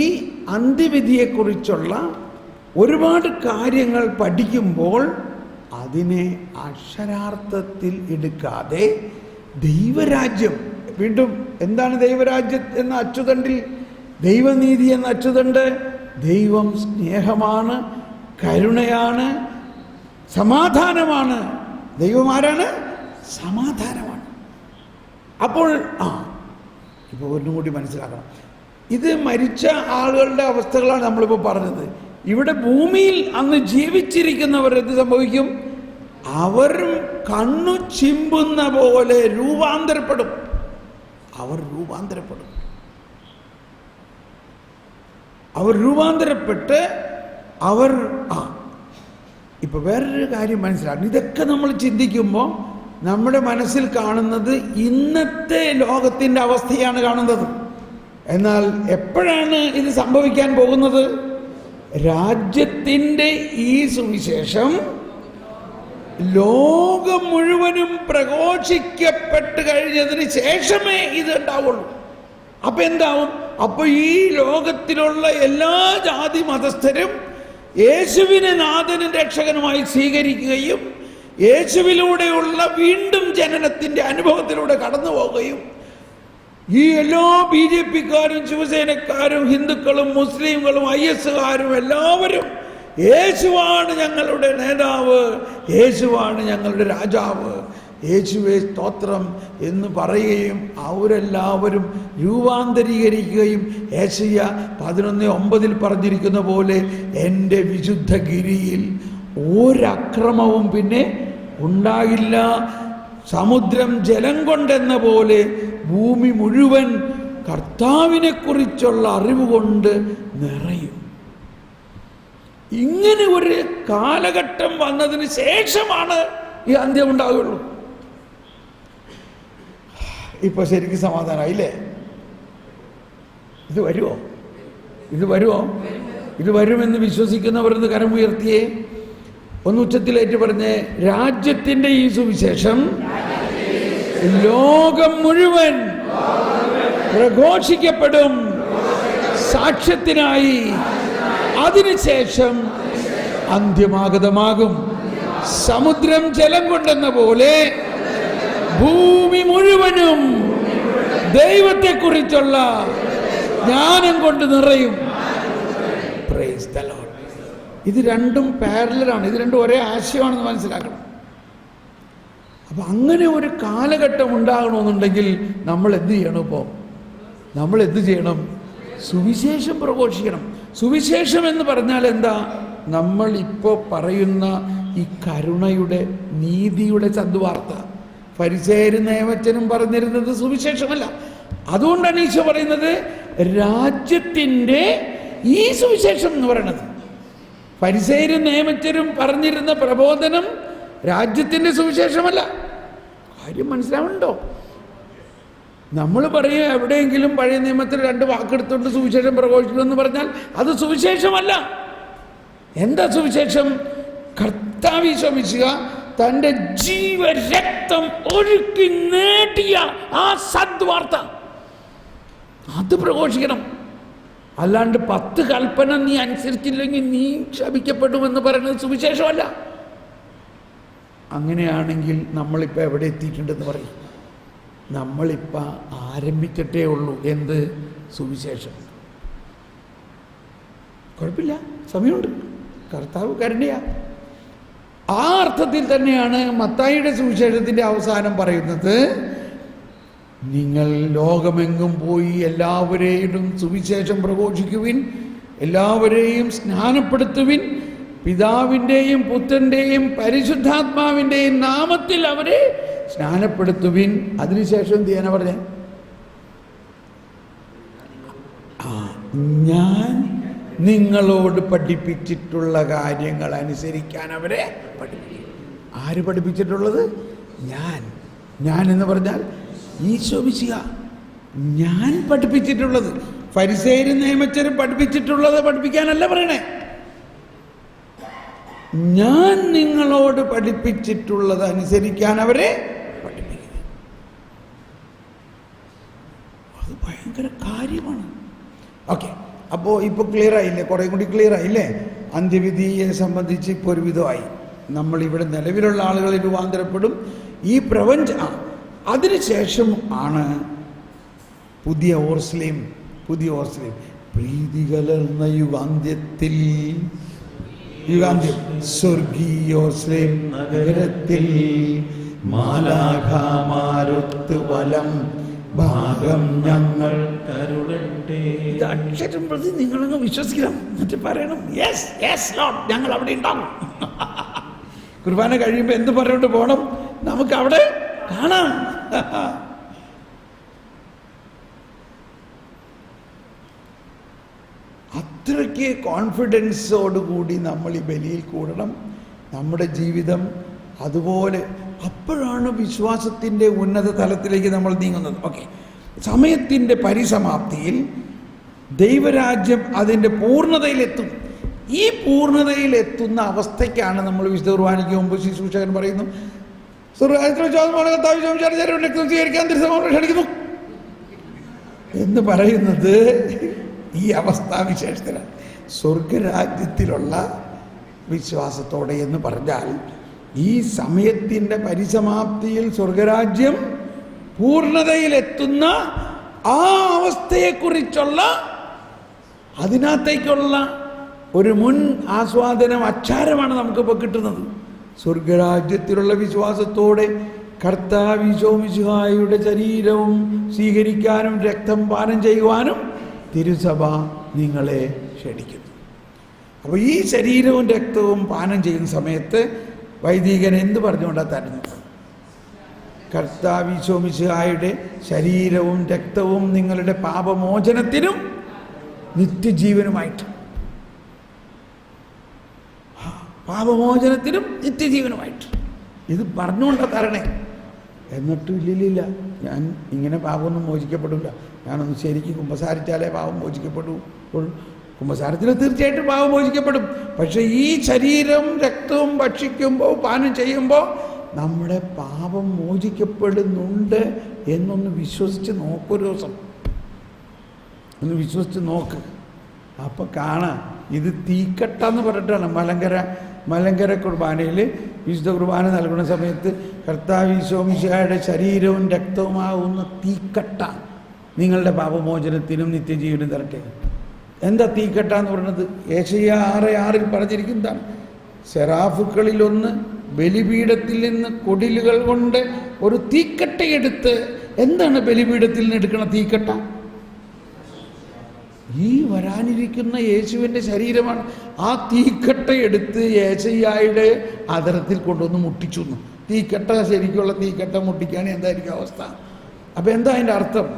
ഈ അന്ത്യവിധിയെക്കുറിച്ചുള്ള ഒരുപാട് കാര്യങ്ങൾ പഠിക്കുമ്പോൾ അതിനെ അക്ഷരാർത്ഥത്തിൽ എടുക്കാതെ ദൈവരാജ്യം, വീണ്ടും എന്താണ് ദൈവരാജ്യം എന്ന അച്ചുതണ്ടിൽ, ദൈവനീതി എന്ന അച്ചുതണ്ട്, ദൈവം സ്നേഹമാണ്, കരുണയാണ്, സമാധാനമാണ്. ദൈവം ആരാണ്? സമാധാനമാണ്. അപ്പോൾ ഇപ്പോൾ ഒന്നും കൂടി മനസ്സിലാക്കണം. ഇത് മരിച്ച ആളുകളുടെ അവസ്ഥകളാണ് നമ്മളിപ്പോൾ പറഞ്ഞത്. ഇവിടെ ഭൂമിയിൽ അന്ന് ജീവിച്ചിരിക്കുന്നവർ എന്ത് സംഭവിക്കും? അവർ കണ്ണു ചിമ്പുന്ന പോലെ രൂപാന്തരപ്പെടും. അവർ രൂപാന്തരപ്പെട്ട് ഇപ്പൊ വേറൊരു കാര്യം മനസ്സിലാക്കണം. ഇതൊക്കെ നമ്മൾ ചിന്തിക്കുമ്പോൾ നമ്മുടെ മനസ്സിൽ കാണുന്നത് ഇന്നത്തെ ലോകത്തിൻ്റെ അവസ്ഥയാണ് കാണുന്നത്. എന്നാൽ എപ്പോഴാണ് ഇത് സംഭവിക്കാൻ പോകുന്നത്? രാജ്യത്തിൻ്റെ ഈ സുവിശേഷം ലോകം മുഴുവനും പ്രഘോഷിക്കപ്പെട്ട് കഴിഞ്ഞതിന് ശേഷമേ ഇത് ഉണ്ടാവുള്ളൂ. അപ്പൊ എന്താവും? അപ്പൊ ഈ ലോകത്തിലുള്ള എല്ലാ ജാതി മതസ്ഥരും യേശുവിനെ നാഥനും രക്ഷകനുമായി സ്വീകരിക്കുകയും യേശുവിലൂടെയുള്ള വീണ്ടും ജനനത്തിന്റെ അനുഭവത്തിലൂടെ കടന്നു പോവുകയും ഈ എല്ലാ BJP-ക്കാരും ശിവസേനക്കാരും ഹിന്ദുക്കളും മുസ്ലിങ്ങളും IS-കാരും എല്ലാവരും യേശുവാണ് ഞങ്ങളുടെ നേതാവ്, യേശുവാണ് ഞങ്ങളുടെ രാജാവ്, യേശുവേ സ്തോത്രം എന്ന് പറയുകയും അവരെല്ലാവരും രൂപാന്തരീകരിക്കുകയും യേശയ്യ 11:9 പറഞ്ഞിരിക്കുന്ന പോലെ എൻ്റെ വിശുദ്ധഗിരിയിൽ ഒരക്രമവും പിന്നെ ഉണ്ടാകില്ല, സമുദ്രം ജലം കൊണ്ടെന്ന പോലെ ഭൂമി മുഴുവൻ കർത്താവിനെ കുറിച്ചുള്ള അറിവ് കൊണ്ട് നിറയും. ഇങ്ങനെ ഒരു കാലഘട്ടം വന്നതിന് ശേഷമാണ് ഈ അന്ത്യം ഉണ്ടാകുള്ളൂ. ഇപ്പൊ ശരിക്കും സമാധാനമായില്ലേ? ഇത് വരുമോ? ഇത് വരുമെന്ന് വിശ്വസിക്കുന്നവരെന്ന് കരമുയർത്തിയേ, ഒന്ന് ഉച്ചത്തിലേറ്റ് പറഞ്ഞേ, രാജ്യത്തിന്റെ ഈ സുവിശേഷം ലോകം മുഴുവൻ പ്രഘോഷിക്കപ്പെടും സാക്ഷ്യത്തിനായി, അതിനുശേഷം അന്ത്യമാഗതമാകും. സമുദ്രം ജലം കൊണ്ടെന്ന പോലെ ഭൂമി മുഴുവനും ദൈവത്തെക്കുറിച്ചുള്ള ജ്ഞാനം കൊണ്ട് നിറയും. Praise the Lord. ഇത് രണ്ടും പാരലലാണ്, ഇത് രണ്ടും ഒരേ ആശയമാണെന്ന് മനസ്സിലാക്കണം. അപ്പം അങ്ങനെ ഒരു കാലഘട്ടം ഉണ്ടാകണമെന്നുണ്ടെങ്കിൽ നമ്മൾ എന്ത് ചെയ്യണം? നമ്മൾ എന്ത് ചെയ്യണം? സുവിശേഷം പ്രഘോഷിക്കണം. സുവിശേഷം എന്ന് പറഞ്ഞാൽ എന്താ? നമ്മൾ ഇപ്പോൾ പറയുന്ന ഈ കരുണയുടെ, നീതിയുടെ സദ്വാർത്ത. ഫരിസേയരും നിയമജ്ഞനും പറഞ്ഞിരുന്നത് സുവിശേഷമല്ല. അതുകൊണ്ടാണ് ഈശോ പറയുന്നത് രാജ്യത്തിൻ്റെ ഈ സുവിശേഷം എന്ന് പറയുന്നത്. ഫരിസേയരും നിയമജ്ഞരും പറഞ്ഞിരുന്ന പ്രബോധനം രാജ്യത്തിൻ്റെ സുവിശേഷമല്ല. കാര്യം മനസ്സിലാവുന്നുണ്ടോ? നമ്മൾ പറയുക എവിടെയെങ്കിലും പഴയ നിയമത്തിൽ 2 വാക്കെടുത്തുകൊണ്ട് സുവിശേഷം പ്രഘോഷിക്കുമെന്ന് പറഞ്ഞാൽ അത് സുവിശേഷമല്ല. എന്താ സുവിശേഷം? കർത്താവ് ഈശോ മിശിഹ തൻ്റെ ജീവരക്തം ഒഴുക്കി നേടിയ ആ സദ്വാർത്ത, അത് പ്രഘോഷിക്കണം. അല്ലാണ്ട് 10 കൽപ്പന നീ അനുസരിച്ചില്ലെങ്കിൽ നീ ശപിക്കപ്പെടുമെന്ന് പറയുന്നത് സുവിശേഷമല്ല. അങ്ങനെയാണെങ്കിൽ നമ്മളിപ്പോൾ എവിടെ എത്തിയിട്ടുണ്ടെന്ന് പറയും? നമ്മളിപ്പോൾ ആരംഭിച്ചിട്ടേ ഉള്ളൂ. എന്ത്? സുവിശേഷം. കുഴപ്പമില്ല, സമയമുണ്ട്. കർത്താവ് കരുണയാ. ആ അർത്ഥത്തിൽ തന്നെയാണ് മത്തായിയുടെ സുവിശേഷത്തിൻ്റെ അവസാനം പറയുന്നത്, നിങ്ങൾ ലോകമെങ്ങും പോയി എല്ലാവരെയും സുവിശേഷം പ്രഘോഷിക്കുവിൻ, എല്ലാവരെയും സ്നാനപ്പെടുത്തുവിൻ, പിതാവിൻ്റെയും പുത്രൻ്റെയും പരിശുദ്ധാത്മാവിൻ്റെയും നാമത്തിൽ അവരെ സ്നാനപ്പെടുത്തുവിൻ. അതിനുശേഷം എന്ത് ചെയ്യാനാ പറഞ്ഞേ? ഞാൻ നിങ്ങളോട് പഠിപ്പിച്ചിട്ടുള്ള കാര്യങ്ങൾ അനുസരിക്കാൻ അവരെ പഠിപ്പിക്കും. ആര് പഠിപ്പിച്ചിട്ടുള്ളത്? ഞാൻ എന്ന് പറഞ്ഞാൽ ഈശോ മിശിഹ. ഞാൻ പഠിപ്പിച്ചിട്ടുള്ളത്. ഫരിസേയരും നിയമജ്ഞരും പഠിപ്പിച്ചിട്ടുള്ളത് പഠിപ്പിക്കാനല്ല പറയണേ. ഞാൻ നിങ്ങളോട് പഠിപ്പിച്ചിട്ടുള്ളത് അനുസരിക്കാൻ അവരെ പഠിപ്പിക്കുക. അത് ഭയങ്കര കാര്യമാണ്. ഓക്കെ, അപ്പോൾ ഇപ്പോൾ ക്ലിയർ ആയില്ലേ? കുറേ കൂടി ക്ലിയർ ആയില്ലേ? അന്ത്യവിധിയെ സംബന്ധിച്ച് ഇപ്പോൾ ഒരുവിധമായി. നമ്മളിവിടെ നിലവിലുള്ള ആളുകൾ രൂപാന്തരപ്പെടും. ഈ അതിനുശേഷം ആണ് പുതിയ ഓർസ്ലേം പ്രീതി കലർന്ന യുഗാന്ത്യം സ്വർഗീയോർസ്ലേം നഗരത്തിൽ മാലാഖമാരൊത്ത് വലം ഭാഗം ഞങ്ങൾ കരുളട്ടെ. ഇത് അക്ഷരം പ്രതി നിങ്ങളങ്ങ് വിശ്വസിക്കണം, എന്നിട്ട് പറയണം യെസ് യെസ് ലോർഡ്, ഞങ്ങൾ അവിടെ ഉണ്ടാകും. കുർബാന കഴിയുമ്പോൾ എന്ത് പറഞ്ഞിട്ട് പോകണം? നമുക്ക് അവിടെ കാണാം. അത്രയ്ക്ക് കോൺഫിഡൻസോടുകൂടി നമ്മൾ ഈ ബലിയിൽ കൂടണം. നമ്മുടെ ജീവിതം അതുപോലെ, അപ്പോഴാണ് വിശ്വാസത്തിൻ്റെ ഉന്നത തലത്തിലേക്ക് നമ്മൾ നീങ്ങുന്നത്. ഓക്കെ, സമയത്തിൻ്റെ പരിസമാപ്തിയിൽ ദൈവരാജ്യം അതിൻ്റെ പൂർണ്ണതയിലെത്തും. ഈ പൂർണ്ണതയിലെത്തുന്ന അവസ്ഥയ്ക്കാണ് നമ്മൾ വിശുദ്ധ കുർബാനയ്ക്ക് മുമ്പ് ശുശ്രൂഷകൻ പറയുന്നു, എന്ന് പറയുന്നത് ഈ അവസ്ഥാവിശേഷത്തിലാണ്. സ്വർഗരാജ്യത്തിലുള്ള വിശ്വാസത്തോടെ എന്ന് പറഞ്ഞാൽ ഈ സമയത്തിൻ്റെ പരിസമാപ്തിയിൽ സ്വർഗരാജ്യം പൂർണ്ണതയിലെത്തുന്ന ആ അവസ്ഥയെക്കുറിച്ചുള്ള അതിനകത്തേക്കുള്ള ഒരു മുൻ ആസ്വാദനം, അച്ചാരമാണ് നമുക്കിപ്പോൾ കിട്ടുന്നത്. സ്വർഗരാജ്യത്തിലുള്ള വിശ്വാസത്തോടെ കർത്താവ് ഈശോമിശിഹായുടെ ശരീരവും സ്വീകരിക്കാനും രക്തം പാനം ചെയ്യുവാനും തിരുസഭ നിങ്ങളെ ക്ഷണിക്കുന്നു. അപ്പോൾ ഈ ശരീരവും രക്തവും പാനം ചെയ്യുന്ന സമയത്ത് വൈദികൻ എന്ത് പറഞ്ഞുകൊണ്ടാണ് തരുന്നത്? കർത്താവ് ഈശോമിശിഹായുടെ ശരീരവും രക്തവും നിങ്ങളുടെ പാപമോചനത്തിനും നിത്യജീവനുമായിട്ട്, പാപമോചനത്തിനും നിത്യജീവനുമായിട്ട് ഇത് പറഞ്ഞുകൊണ്ടാ തരണേ. എന്നിട്ടും ഇല്ലില്ല, ഞാൻ ഇങ്ങനെ പാപമൊന്നും മോചിക്കപ്പെടില്ല, ഞാനൊന്ന് ശരിക്കും കുമ്പസാരിച്ചാലേ പാപം മോചിക്കപ്പെടൂ. കുമ്പസാരത്തിൽ തീർച്ചയായിട്ടും പാപം മോചിക്കപ്പെടും. പക്ഷേ ഈ ശരീരം രക്തവും ഭക്ഷിക്കുമ്പോൾ പാനം ചെയ്യുമ്പോൾ നമ്മുടെ പാപം മോചിക്കപ്പെടുന്നുണ്ട് എന്നൊന്ന് വിശ്വസിച്ച് നോക്കൊരു ദിവസം, ഒന്ന് വിശ്വസിച്ച് നോക്ക്. അപ്പം കാണാം. ഇത് തീക്കട്ട എന്ന് പറഞ്ഞിട്ടാണ് മലങ്കര കുർബാനയിൽ വിശുദ്ധ കുർബാന നൽകുന്ന സമയത്ത് കർത്താവ് ഈശോമിശിഹായുടെ ശരീരവും രക്തവുമാകുന്ന തീക്കട്ട നിങ്ങളുടെ പാപമോചനത്തിനും നിത്യജീവനും തരട്ടെ. എന്താ തീക്കട്ട എന്ന് പറയുന്നത്? യേശയ്യാ 6:6 പറഞ്ഞിരിക്കുന്നതാണ്, സെറാഫുകളിലൊന്ന് ബലിപീഠത്തിൽ നിന്ന് കൊടിലുകൾ കൊണ്ട് ഒരു തീക്കട്ടയെടുത്ത്. എന്താണ് ബലിപീഠത്തിൽ നിന്ന് എടുക്കുന്ന തീക്കട്ട? ഈ വരാനിരിക്കുന്ന യേശുവിൻ്റെ ശരീരമാണ്. ആ തീക്കട്ടയെടുത്ത് യേശയ്യായുടെ ആദരത്തിൽ കൊണ്ടുവന്ന് മുട്ടിച്ചു. തീക്കട്ട, ശരിക്കുള്ള തീക്കട്ട മുട്ടിക്കാൻ എന്തായിരിക്കും അവസ്ഥ? അപ്പം എന്താ അതിൻ്റെ അർത്ഥം?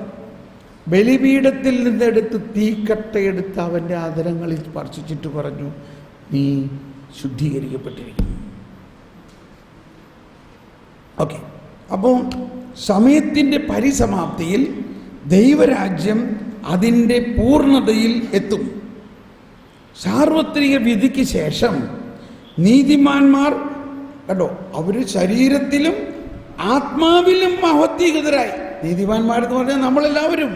ബലിപീഠത്തിൽ നിന്നെടുത്ത് തീക്കട്ടയെടുത്ത് അവൻ്റെ ആദരങ്ങളിൽ സ്പർശിച്ചിട്ട് പറഞ്ഞു, നീ ശുദ്ധീകരിക്കപ്പെട്ടിരിക്കുന്നു. ഓക്കെ, അപ്പോൾ സമയത്തിൻ്റെ പരിസമാപ്തിയിൽ ദൈവരാജ്യം അതിൻ്റെ പൂർണ്ണതയിൽ എത്തും. സാർവത്രിക വിധിക്ക് ശേഷം നീതിമാന്മാർ കണ്ടോ, അവർ ശരീരത്തിലും ആത്മാവിലും മഹത്വീകൃതരായി. നീതിമാന്മാരെന്ന് പറഞ്ഞാൽ നമ്മളെല്ലാവരും.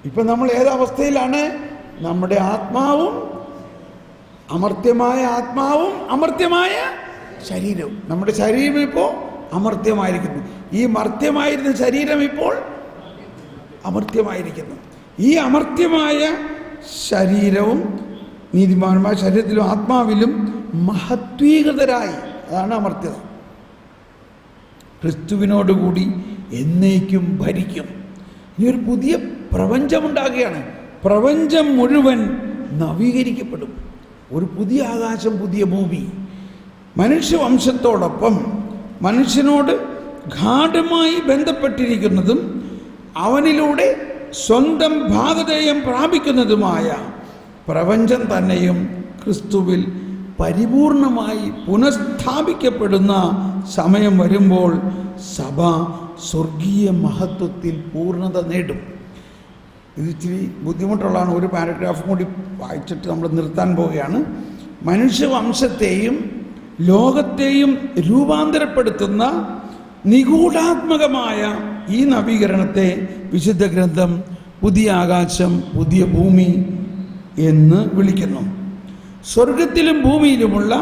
ഇപ്പം നമ്മൾ ഏതവസ്ഥയിലാണ്? നമ്മുടെ ആത്മാവും, അമർത്യമായ ആത്മാവും അമർത്യമായ ശരീരവും. നമ്മുടെ ശരീരം ഇപ്പോൾ അമർത്യമായിരിക്കുന്നു. ഈ മർത്യമായിരുന്ന ശരീരം ഇപ്പോൾ അമർത്യമായിരിക്കുന്നു. ഈ അമർത്യമായ ശരീരവും നീതിമാന്മാർ ശരീരത്തിലും ആത്മാവിലും മഹത്വീകൃതരായി. അതാണ് അമർത്യത. ക്രിസ്തുവിനോടുകൂടി എന്നേക്കും ഭരിക്കും. ഇനി ഒരു പുതിയ പ്രപഞ്ചമുണ്ടാകുകയാണ്. പ്രപഞ്ചം മുഴുവൻ നവീകരിക്കപ്പെടും. ഒരു പുതിയ ആകാശം, പുതിയ ഭൂമി. മനുഷ്യവംശത്തോടൊപ്പം മനുഷ്യനോട് ഗാഢമായി ബന്ധപ്പെട്ടിരിക്കുന്നതും അവനിലൂടെ സ്വന്തം ഭാഗധേയം പ്രാപിക്കുന്നതുമായ പ്രപഞ്ചം തന്നെയും ക്രിസ്തുവിൽ പരിപൂർണമായി പുനഃസ്ഥാപിക്കപ്പെടുന്ന സമയം വരുമ്പോൾ സഭ സ്വർഗീയ മഹത്വത്തിൽ പൂർണ്ണത നേടും. ഇത് ഇച്ചിരി ബുദ്ധിമുട്ടുള്ളതാണ്. ഒരു പാരഗ്രാഫ് കൂടി വായിച്ചിട്ട് നമ്മൾ നിർത്താൻ പോവുകയാണ്. മനുഷ്യവംശത്തെയും ലോകത്തെയും രൂപാന്തരപ്പെടുത്തുന്ന നിഗൂഢാത്മകമായ ഈ നവീകരണത്തെ വിശുദ്ധ ഗ്രന്ഥം പുതിയ ആകാശം പുതിയ ഭൂമി എന്ന് വിളിക്കുന്നു. സ്വർഗത്തിലും ഭൂമിയിലുമുള്ള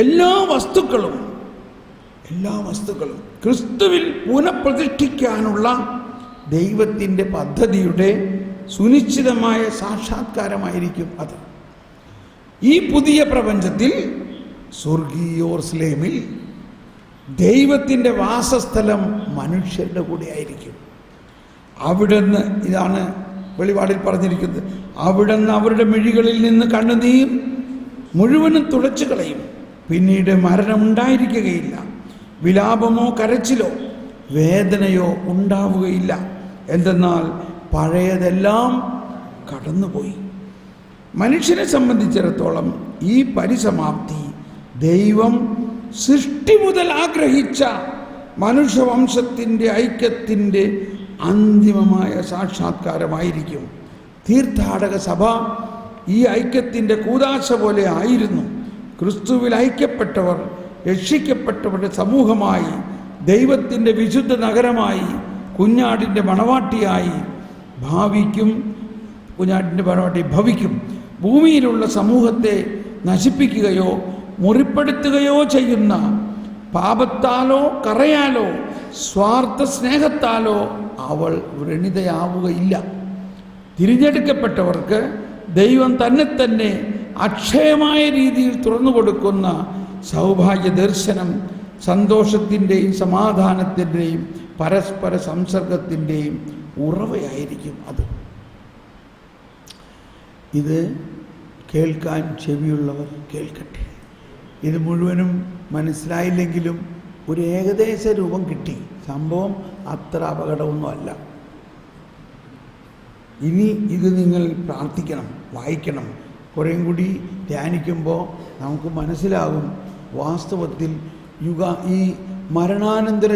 എല്ലാ വസ്തുക്കളും ക്രിസ്തുവിൽ പുനഃപ്രതിഷ്ഠിക്കാനുള്ള ദൈവത്തിൻ്റെ പദ്ധതിയുടെ സുനിശ്ചിതമായ സാക്ഷാത്കാരമായിരിക്കും അത്. ഈ പുതിയ പ്രപഞ്ചത്തിൽ സ്വർഗീയോർസ്ലേമിൽ ദൈവത്തിൻ്റെ വാസസ്ഥലം മനുഷ്യരുടെ കൂടെ ആയിരിക്കും. അവിടുന്ന്, ഇതാണ് വെളിപാടിൽ പറഞ്ഞിരിക്കുന്നത്, അവിടുന്ന് അവരുടെ മിഴികളിൽ നിന്ന് കണ്ണുനീർ മുഴുവനും തുടച്ചു കളയും. പിന്നീട് മരണമുണ്ടായിരിക്കുകയില്ല, വിലാപമോ കരച്ചിലോ വേദനയോ ഉണ്ടാവുകയില്ല. എന്തെന്നാൽ പഴയതെല്ലാം കടന്നുപോയി. മനുഷ്യനെ സംബന്ധിച്ചിടത്തോളം ഈ പരിസമാപ്തി ദൈവം സൃഷ്ടി മുതൽ ആഗ്രഹിച്ച മനുഷ്യവംശത്തിൻ്റെ ഐക്യത്തിൻ്റെ അന്തിമമായ സാക്ഷാത്കാരമായിരിക്കും. തീർത്ഥാടക സഭ ഈ ഐക്യത്തിൻ്റെ കൂദാശ പോലെ ആയിരുന്നു. ക്രിസ്തുവിൽ ഐക്യപ്പെട്ടവർ രക്ഷിക്കപ്പെട്ടവരുടെ സമൂഹമായി, ദൈവത്തിൻ്റെ വിശുദ്ധ നഗരമായി, കുഞ്ഞാടിൻ്റെ മണവാട്ടിയായി ഭവിക്കും. ഭൂമിയിലുള്ള സമൂഹത്തെ നശിപ്പിക്കുകയോ മുറിപ്പെടുത്തുകയോ ചെയ്യുന്ന പാപത്താലോ കറയാലോ സ്വാർത്ഥ സ്നേഹത്താലോ അവൾ വ്രണിതയാവുകയില്ല. തിരഞ്ഞെടുക്കപ്പെട്ടവർക്ക് ദൈവം തന്നെ അക്ഷയമായ രീതിയിൽ തുറന്നു കൊടുക്കുന്ന സൗഭാഗ്യ ദർശനം സന്തോഷത്തിൻ്റെയും സമാധാനത്തിൻ്റെയും പരസ്പര സംസർഗത്തിൻ്റെയും ഉറവയായിരിക്കും അത്. ഇത് കേൾക്കാൻ ചെവിയുള്ളവർ കേൾക്കട്ടെ. ഇത് മുഴുവനും മനസ്സിലായില്ലെങ്കിലും ഒരു ഏകദേശ രൂപം കിട്ടി. സംഭവം അത്ര അപകടമൊന്നുമല്ല. ഇനി ഇത് നിങ്ങൾ പ്രാർത്ഥിക്കണം, വായിക്കണം. കുറേയും കൂടി ധ്യാനിക്കുമ്പോൾ നമുക്ക് മനസ്സിലാകും വാസ്തവത്തിൽ ഈ മരണാനന്തര